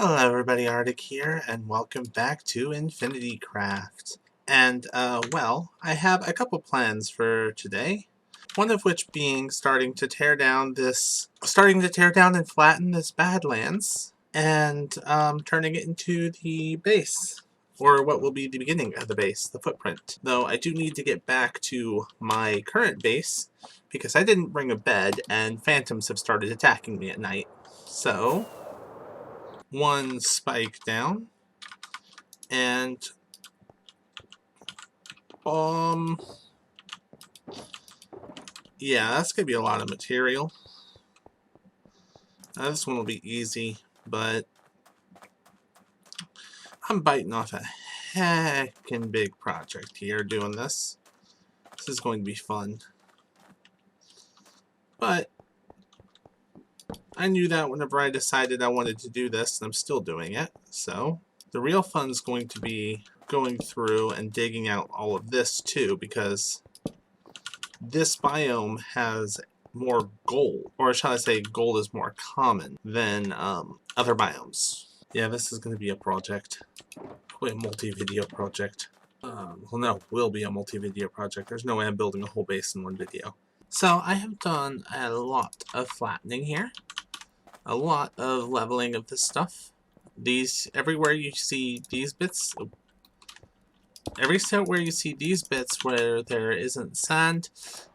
Hello everybody, Arctic here, and welcome back to Infinity Craft. And, well, I have a couple plans for today. One of which being starting to tear down and flatten this Badlands, and, turning it into the base. Or what will be the beginning of the base, the footprint. Though I do need to get back to my current base, because I didn't bring a bed, and phantoms have started attacking me at night. So one spike down, and yeah, that's gonna be a lot of material. This one will be easy, but I'm biting off a heckin' big project here doing this. This is going to be fun, but I knew that whenever I decided I wanted to do this, and I'm still doing it. So the real fun's going to be going through and digging out all of this too, because this biome has more gold, or shall I say gold is more common than other biomes. Yeah, this is going to be a project. Probably a multi-video project. Well, no, will be a multi-video project. There's no way I'm building a whole base in one video. So I have done a lot of flattening here. A lot of leveling of this stuff. Everywhere you see these bits, everywhere you see these bits where there isn't sand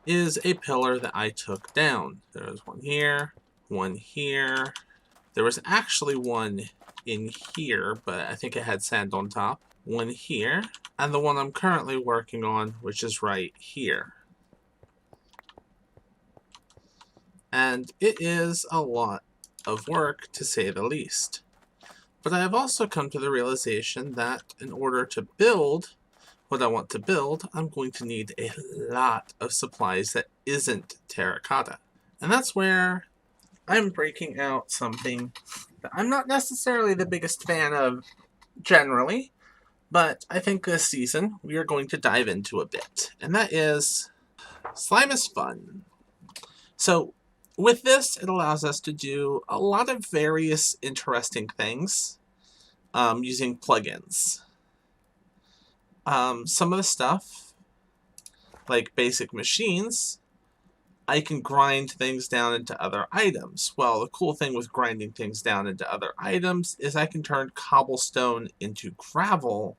is a pillar that I took down. There's one here, one here. There was actually one in here, but I think it had sand on top. One here, and the one I'm currently working on, which is right here. And it is a lot of work, to say the least. But I have also come to the realization that in order to build what I want to build, I'm going to need a lot of supplies that isn't terracotta. And that's where I'm breaking out something that I'm not necessarily the biggest fan of generally, but I think this season we are going to dive into a bit. And that is slime is fun. So with this, it allows us to do a lot of various interesting things using plugins. Some of the stuff, like basic machines, I can grind things down into other items. Well, the cool thing with grinding things down into other items is I can turn cobblestone into gravel,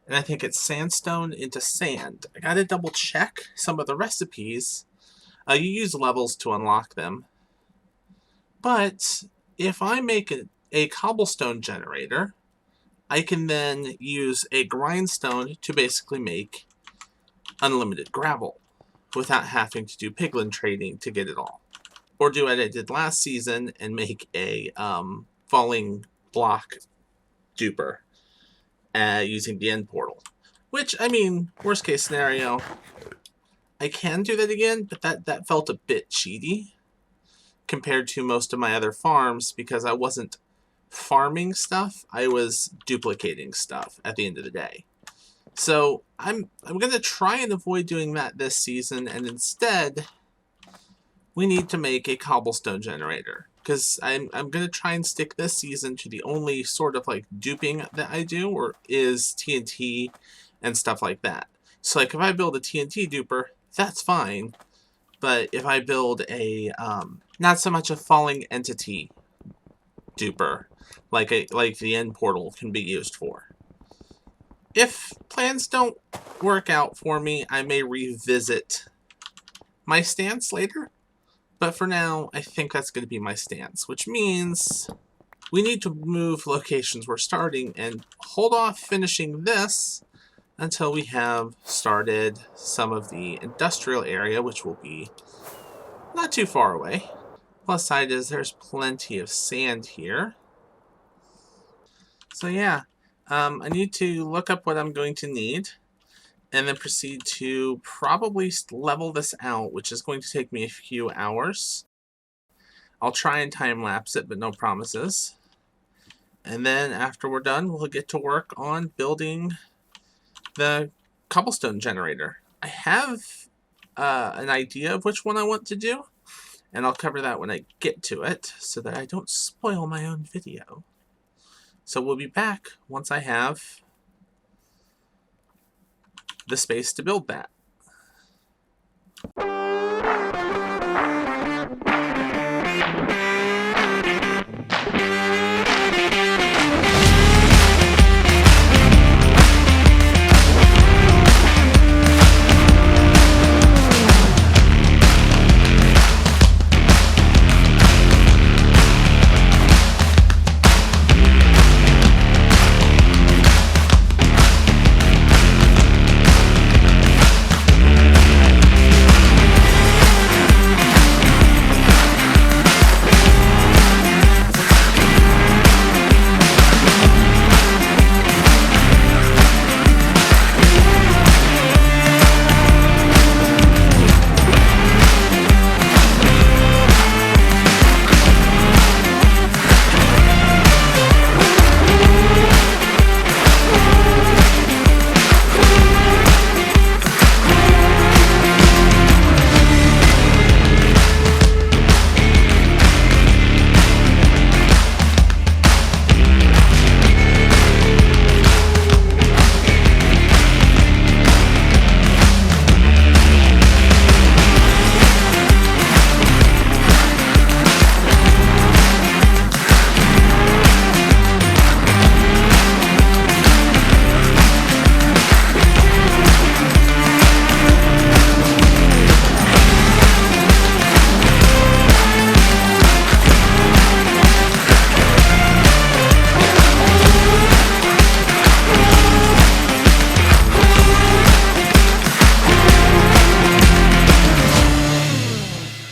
and I think it's sandstone into sand. I gotta double check some of the recipes. You use levels to unlock them. But if I make a cobblestone generator, I can then use a grindstone to basically make unlimited gravel without having to do piglin trading to get it all. Or do what I did last season and make a falling block duper using the end portal. Which, I mean, worst case scenario, I can do that again, but that felt a bit cheaty compared to most of my other farms, because I wasn't farming stuff, I was duplicating stuff at the end of the day. So I'm going to try and avoid doing that this season, and instead we need to make a cobblestone generator, because I'm going to try and stick this season to the only sort of like duping that I do, or is TNT and stuff like that. So like if I build a TNT duper, that's fine, but if I build a not so much a falling entity duper like the end portal can be used for. If plans don't work out for me, I may revisit my stance later, but for now I think that's going to be my stance, which means we need to move locations we're starting and hold off finishing this until we have started some of the industrial area, which will be not too far away. Plus side is there's plenty of sand here. So yeah, I need to look up what I'm going to need and then proceed to probably level this out, which is going to take me a few hours. I'll try and time-lapse it, but no promises. And then after we're done, we'll get to work on building the Cobblestone Generator. I have an idea of which one I want to do, and I'll cover that when I get to it, so that I don't spoil my own video. So we'll be back once I have the space to build that.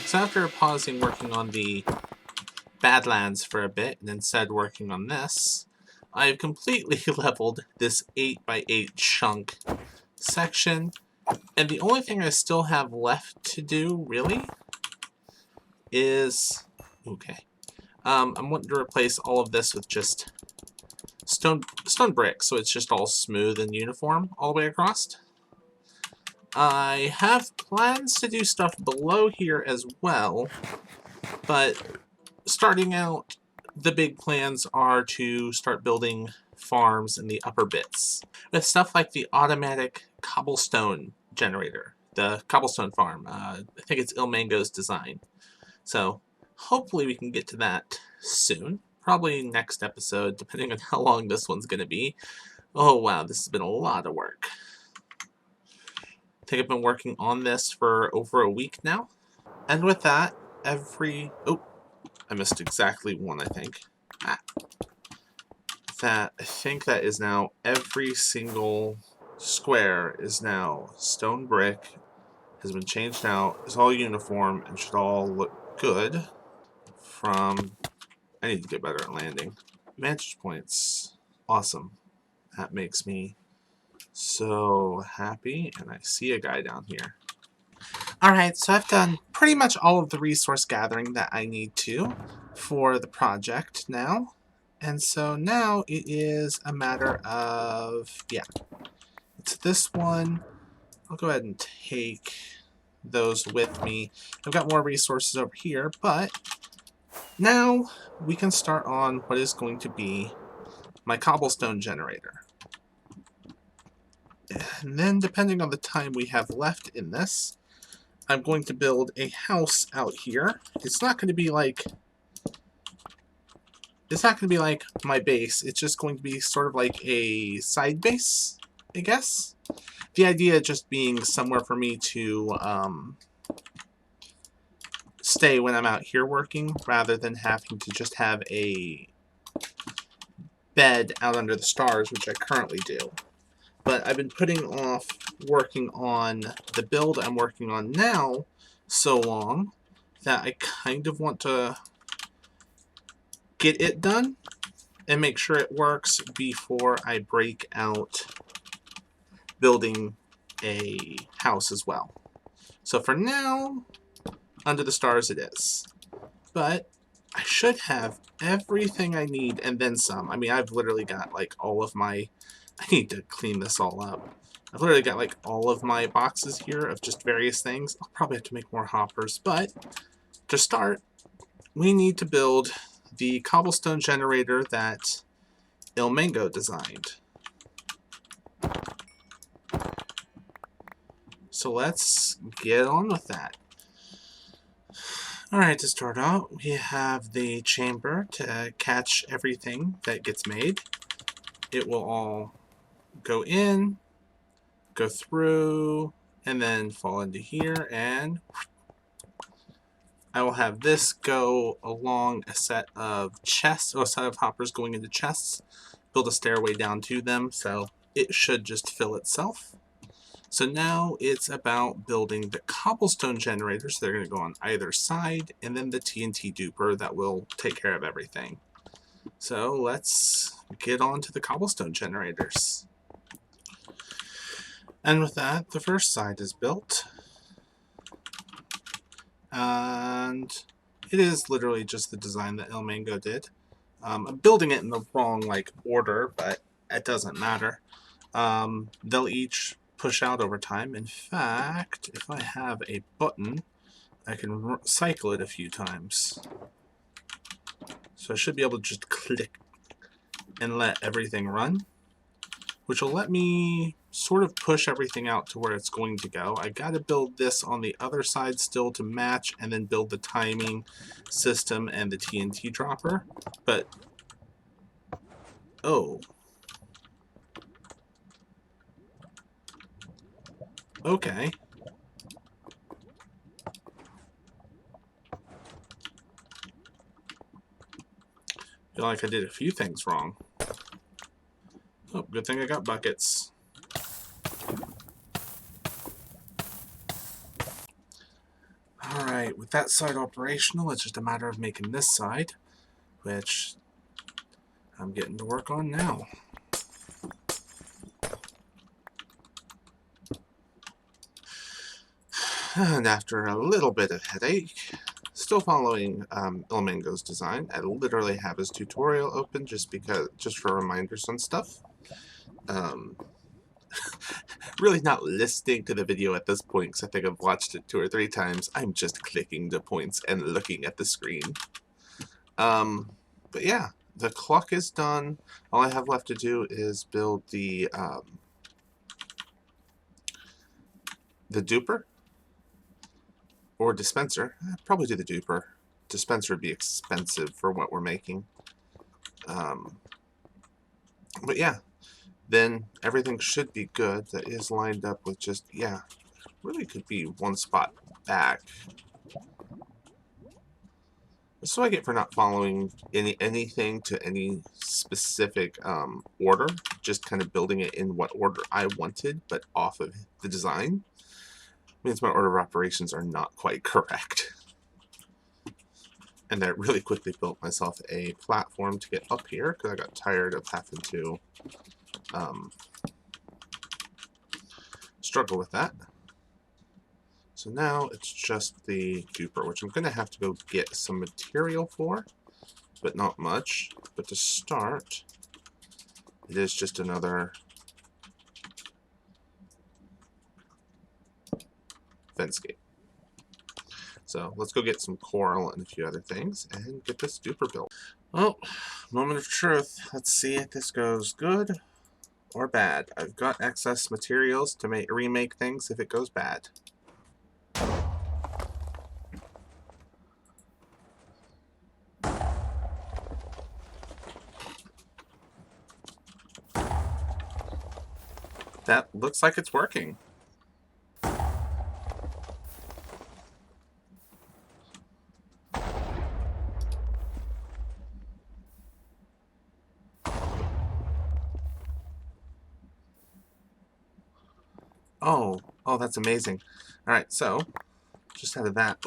So after pausing working on the Badlands for a bit and instead working on this, I've completely leveled this 8x8 chunk section, and the only thing I still have left to do, really, is... okay. I'm wanting to replace all of this with just stone brick, so it's just all smooth and uniform all the way across. I have plans to do stuff below here as well, but starting out, the big plans are to start building farms in the upper bits with stuff like the automatic Cobblestone Generator, the Cobblestone Farm. I think it's Ilmango's design. So hopefully we can get to that soon. Probably next episode, depending on how long this one's going to be. Oh wow, this has been a lot of work. I think I've been working on this for over a week now. And with that, oh, I missed exactly one, I think. I think that is now every single square is now stone brick, has been changed out, is all uniform, and should all look good from... I need to get better at landing. Vantage points. Awesome. That makes me so happy, and I see a guy down here. Alright, so I've done pretty much all of the resource gathering that I need to for the project now. And so now it is a matter of, yeah, it's this one. I'll go ahead and take those with me. I've got more resources over here, but now we can start on what is going to be my Cobblestone Generator. And then, depending on the time we have left in this, I'm going to build a house out here. It's not going to be like my base. It's just going to be sort of like a side base, I guess. The idea just being somewhere for me to stay when I'm out here working, rather than having to just have a bed out under the stars, which I currently do. But I've been putting off working on the build I'm working on now so long that I kind of want to get it done and make sure it works before I break out building a house as well. So for now, under the stars it is. But I should have everything I need and then some. I mean, I've literally got like all of my... I need to clean this all up. I've literally got like all of my boxes here of just various things. I'll probably have to make more hoppers, but to start, we need to build the Cobblestone Generator that Ilmango designed. So let's get on with that. Alright, to start out, we have the chamber to catch everything that gets made. It will all go in, go through, and then fall into here, and I will have this go along a set of chests, or a set of hoppers going into chests, build a stairway down to them, so it should just fill itself. So now it's about building the cobblestone generators. They're going to go on either side, and then the TNT duper that will take care of everything. So let's get on to the cobblestone generators. And with that, the first side is built. And it is literally just the design that Ilmango did. I'm building it in the wrong order, but it doesn't matter. They'll each push out over time. In fact, if I have a button, I can cycle it a few times. So I should be able to just click and let everything run, which will let me sort of push everything out to where it's going to go. I got to build this on the other side still to match, and then build the timing system and the TNT dropper. But, oh. Okay. Feel like I did a few things wrong. Oh, good thing I got buckets. Alright, with that side operational, it's just a matter of making this side, which I'm getting to work on now. And after a little bit of headache, still following Ilmango's design, I literally have his tutorial open just for reminders on stuff. Really not listening to the video at this point because I think I've watched it 2 or 3 times. I'm just clicking the points and looking at the screen. But yeah, the clock is done. All I have left to do is build the duper or dispenser. I'd probably do the duper. Dispenser would be expensive for what we're making. But yeah, then everything should be good. That is lined up with just, yeah, really could be one spot back. This is what I get for not following anything to any specific order, just kind of building it in what order I wanted, but off of the design. Means my order of operations are not quite correct. And I really quickly built myself a platform to get up here because I got tired of having to struggle with that. So now it's just the duper, which I'm going to have to go get some material for, but not much. But to start, it is just another fence gate. So let's go get some coral and a few other things and get this duper built. Well, moment of truth. Let's see if this goes good or bad. I've got excess materials to remake things if it goes bad. That looks like it's working. Oh, that's amazing. All right, so just out of that,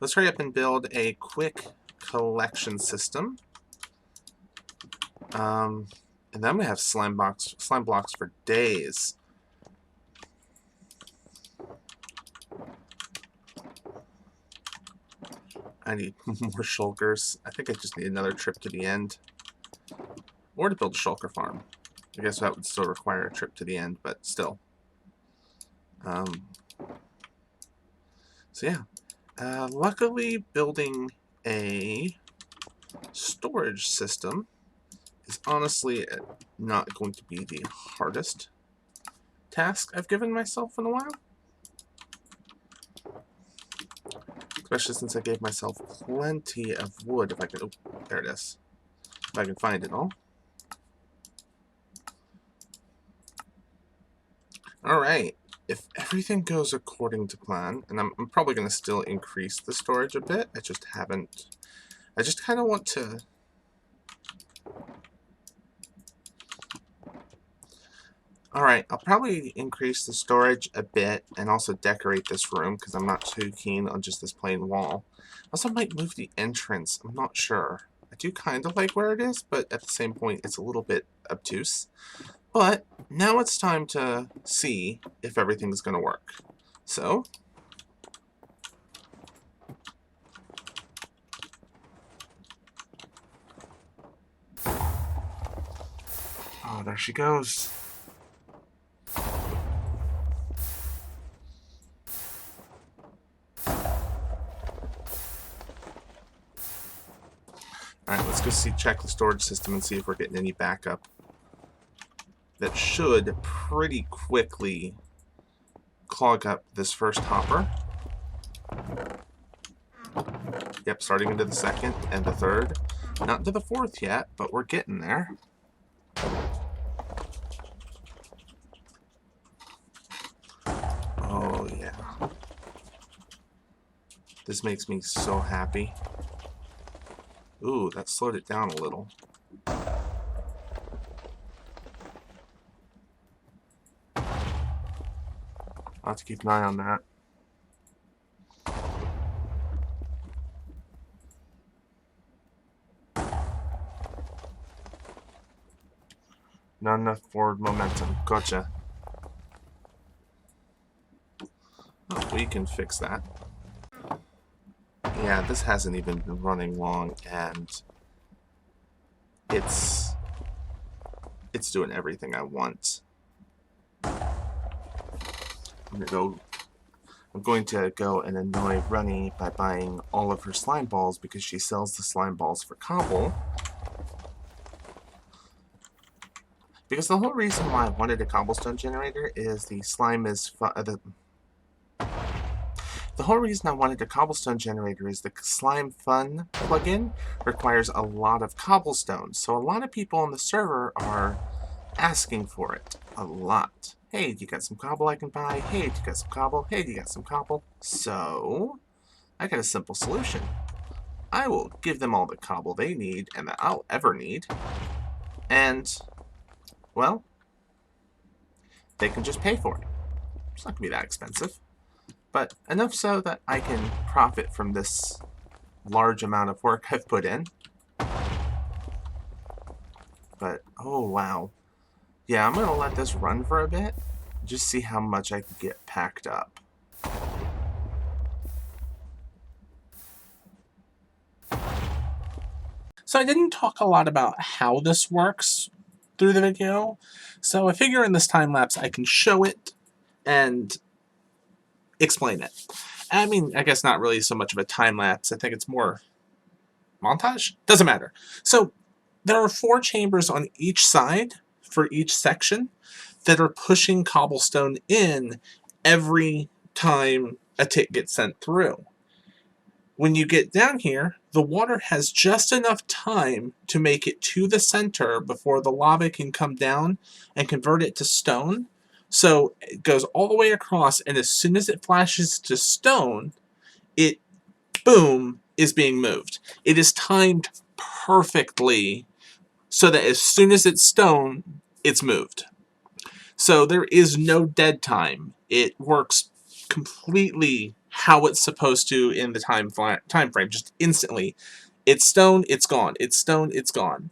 let's hurry up and build a quick collection system. And then I'm gonna have slime blocks for days. I need more shulkers. I think I just need another trip to the end, or to build a shulker farm. I guess that would still require a trip to the end, but still. So yeah, luckily building a storage system is honestly not going to be the hardest task I've given myself in a while. Especially since I gave myself plenty of wood, if I can... Oh, there it is. If I can find it all. Alright, if everything goes according to plan, and I'm probably going to still increase the storage a bit, I just kind of want to... Alright, I'll probably increase the storage a bit and also decorate this room because I'm not too keen on just this plain wall. Also might move the entrance, I'm not sure. I do kind of like where it is, but at the same point it's a little bit obtuse. But now it's time to see if everything's going to work. So, oh, there she goes. Alright, let's go check the storage system and see if we're getting any backup. That should pretty quickly clog up this first hopper. Yep, starting into the second and the third. Not into the fourth yet, but we're getting there. Oh, yeah. This makes me so happy. Ooh, that slowed it down a little. I'll have to keep an eye on that. Not enough forward momentum. Gotcha. Oh, we can fix that. Yeah, this hasn't even been running long, and it's doing everything I want. I'm going to go and annoy Runny by buying all of her slime balls because she sells the slime balls for cobble. Because the whole reason why I wanted a cobblestone generator is the slime is the whole reason I wanted a cobblestone generator is the slime fun plugin requires a lot of cobblestone. So a lot of people on the server are asking for it a lot. Hey, do you got some cobble I can buy? Hey, do you got some cobble? Hey, do you got some cobble? So, I got a simple solution. I will give them all the cobble they need and that I'll ever need. And, well, they can just pay for it. It's not going to be that expensive. But enough so that I can profit from this large amount of work I've put in. But, oh wow. Yeah, I'm going to let this run for a bit. Just see how much I can get packed up. So I didn't talk a lot about how this works through the video. So I figure in this time lapse I can show it and explain it. I mean, I guess not really so much of a time lapse. I think it's more montage? Doesn't matter. So there are 4 chambers on each side for each section that are pushing cobblestone in every time a tick gets sent through. When you get down here, the water has just enough time to make it to the center before the lava can come down and convert it to stone. So it goes all the way across, and as soon as it flashes to stone, it, boom, is being moved. It is timed perfectly so that as soon as it's stone, it's moved. So there is no dead time. It works completely how it's supposed to in the time frame, just instantly. It's stone, it's gone. It's stone, it's gone.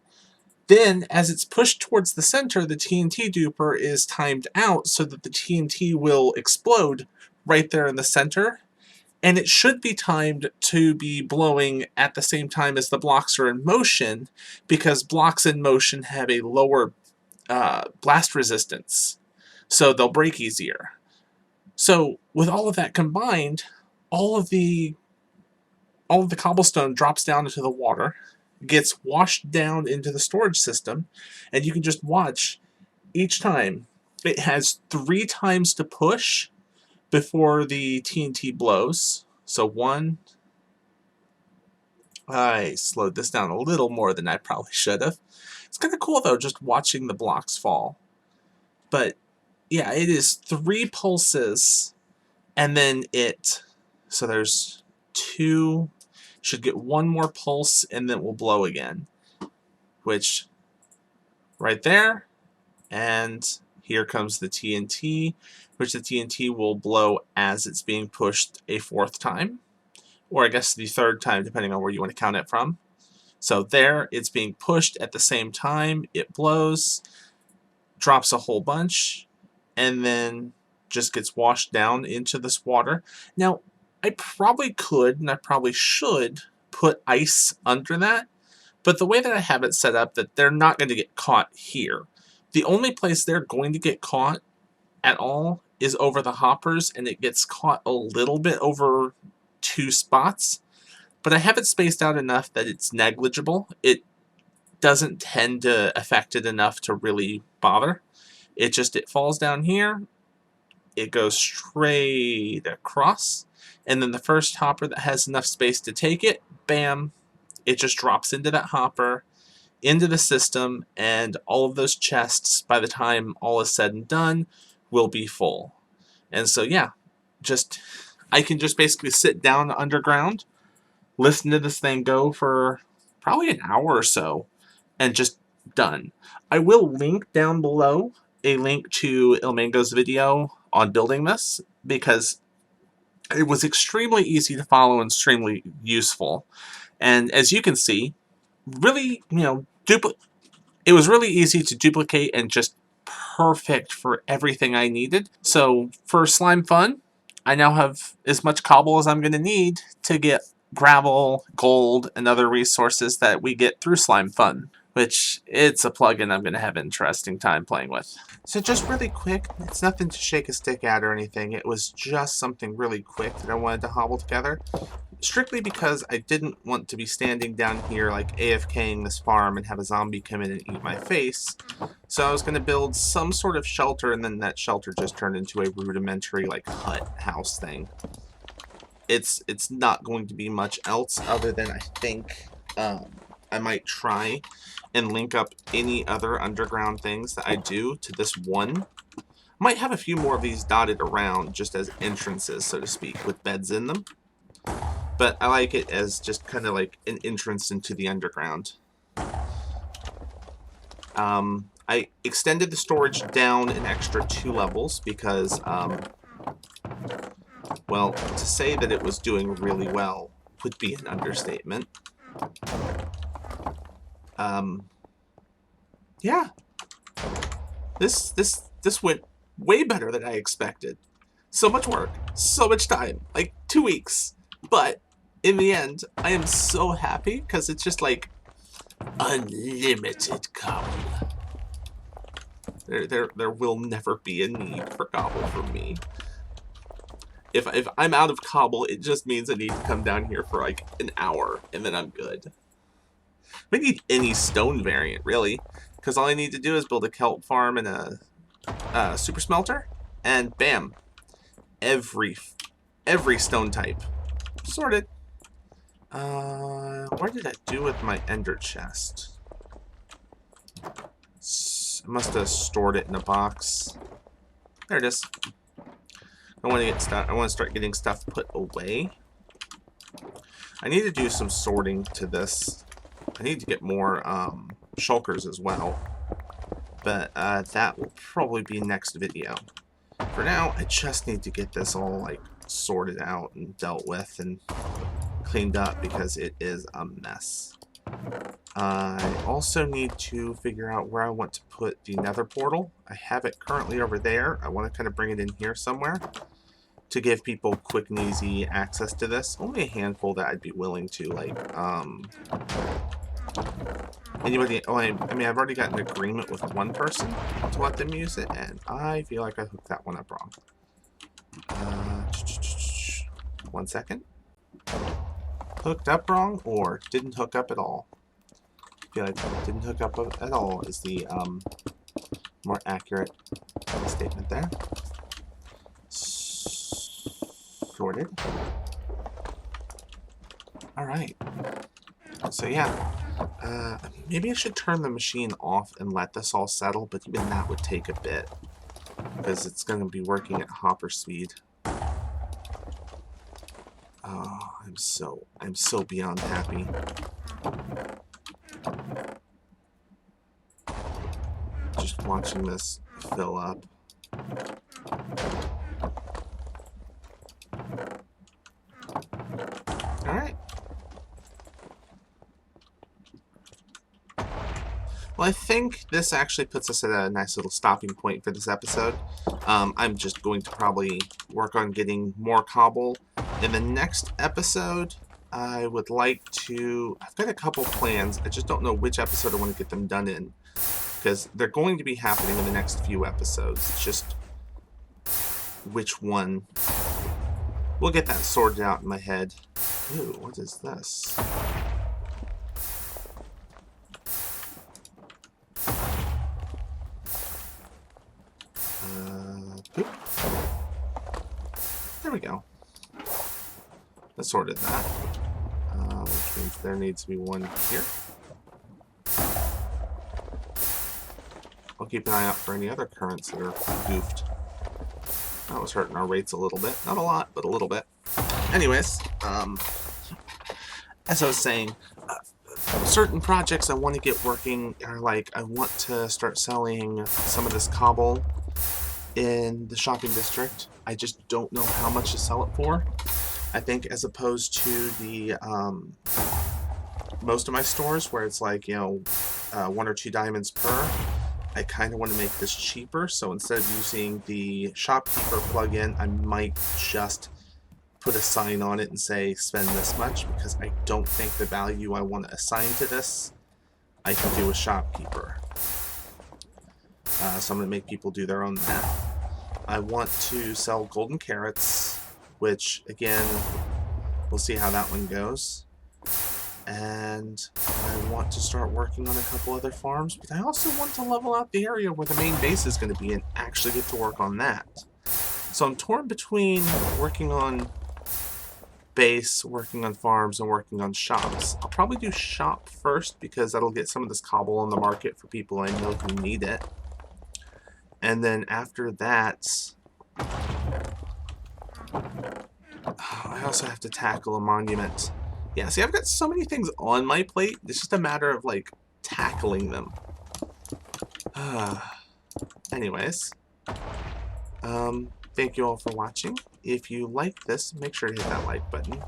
Then, as it's pushed towards the center, the TNT duper is timed out so that the TNT will explode right there in the center. And it should be timed to be blowing at the same time as the blocks are in motion, because blocks in motion have a lower blast resistance, so they'll break easier. So with all of that combined, all of the cobblestone drops down into the water, gets washed down into the storage system, and you can just watch each time. It has 3 times to push before the TNT blows. So 1. I slowed this down a little more than I probably should have. It's kind of cool though, just watching the blocks fall. But yeah, it is 3 pulses, and then so there's 2, should get 1 more pulse, and then it will blow again. Which, right there, and here comes the TNT, which the TNT will blow as it's being pushed a 4th time. Or I guess the 3rd time, depending on where you want to count it from. So there, it's being pushed at the same time, it blows, drops a whole bunch, and then just gets washed down into this water. Now, I probably could, and I probably should, put ice under that, but the way that I have it set up, that they're not going to get caught here. The only place they're going to get caught at all is over the hoppers, and it gets caught a little bit over 2 spots, but I have it spaced out enough that it's negligible. It doesn't tend to affect it enough to really bother. It falls down here, it goes straight across, and then the first hopper that has enough space to take it, bam, it just drops into that hopper, into the system, and all of those chests, by the time all is said and done, will be full. And so yeah, I can just basically sit down underground, listen to this thing go for probably an hour or so, and just done. I will link down below a link to Ilmango's video on building this, because it was extremely easy to follow and extremely useful. And as you can see, really, it was really easy to duplicate and just perfect for everything I needed. So for slime fun, I now have as much cobble as I'm going to need to get gravel, gold, and other resources that we get through slime fun, which it's a plugin I'm going to have an interesting time playing with. So just really quick, it's nothing to shake a stick at or anything, it was just something really quick that I wanted to hobble together. Strictly because I didn't want to be standing down here like AFKing this farm and have a zombie come in and eat my face. So I was going to build some sort of shelter, and then that shelter just turned into a rudimentary like hut house thing. It's not going to be much else other than I think I might try and link up any other underground things that I do to this one. I might have a few more of these dotted around just as entrances, so to speak, with beds in them. But I like it as just kind of like an entrance into the underground. I extended the storage down an extra 2 levels because, well, to say that it was doing really well would be an understatement. Yeah. This went way better than I expected. So much work, so much time, like 2 weeks. But in the end, I am so happy because it's just like unlimited cobble. There will never be a need for cobble for me. If I'm out of cobble, it just means I need to come down here for like an hour, and then I'm good. I need any stone variant, really, because all I need to do is build a kelp farm and a super smelter, and bam, every stone type sorted. What did I do with my ender chest? I must have stored it in a box. There it is. I want to get stuff. I want to start getting stuff put away. I need to do some sorting to this. I need to get more shulkers as well. But that will probably be next video. For now, I just need to get this all like sorted out and dealt with and cleaned up because it is a mess. I also need to figure out where I want to put the Nether Portal. I have it currently over there. I want to kind of bring it in here somewhere to give people quick and easy access to this. Only a handful that I'd be willing to, like, anybody. Oh, I mean, I've already got an agreement with one person to let them use it, and I feel like I hooked that one up wrong. 1 second. Hooked up wrong or didn't hook up at all. feel like it didn't hook up at all is the more accurate statement there. Sorted. Alright. So yeah, maybe I should turn the machine off and let this all settle, but even that would take a bit, because it's going to be working at hopper speed. Oh, I'm so beyond happy. Just watching this fill up. Alright. Well, I think this actually puts us at a nice little stopping point for this episode. I'm just going to probably work on getting more cobble. In the next episode, I would like to... I've got a couple plans. I just don't know which episode I want to get them done in, because they're going to be happening in the next few episodes. It's just which one. We'll get that sorted out in my head. Ooh, what is this? Boop. There we go. That sorted that. Which means there needs to be one here. I'll keep an eye out for any other currents that are goofed. That was hurting our rates a little bit. Not a lot, but a little bit. Anyways, as I was saying, certain projects I want to get working are like, I want to start selling some of this cobble in the shopping district. I just don't know how much to sell it for. I think as opposed to the most of my stores where it's like, you know, 1 or 2 diamonds per, I kind of want to make this cheaper. So instead of using the shopkeeper plugin, I might just put a sign on it and say spend this much, because I don't think the value I want to assign to this I can do with shopkeeper. So I'm going to make people do their own math. I want to sell golden carrots, which again, we'll see how that one goes. And I want to start working on a couple other farms, but I also want to level out the area where the main base is going to be and actually get to work on that. So I'm torn between working on base, working on farms, and working on shops. I'll probably do shop first, because that'll get some of this cobble on the market for people I know who need it. And then after that, I also have to tackle a monument. Yeah, see, I've got so many things on my plate. It's just a matter of, like, tackling them. Anyways, thank you all for watching. If you like this, make sure to hit that like button.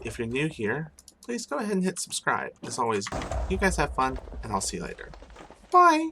If you're new here, please go ahead and hit subscribe. As always, you guys have fun, and I'll see you later. Bye!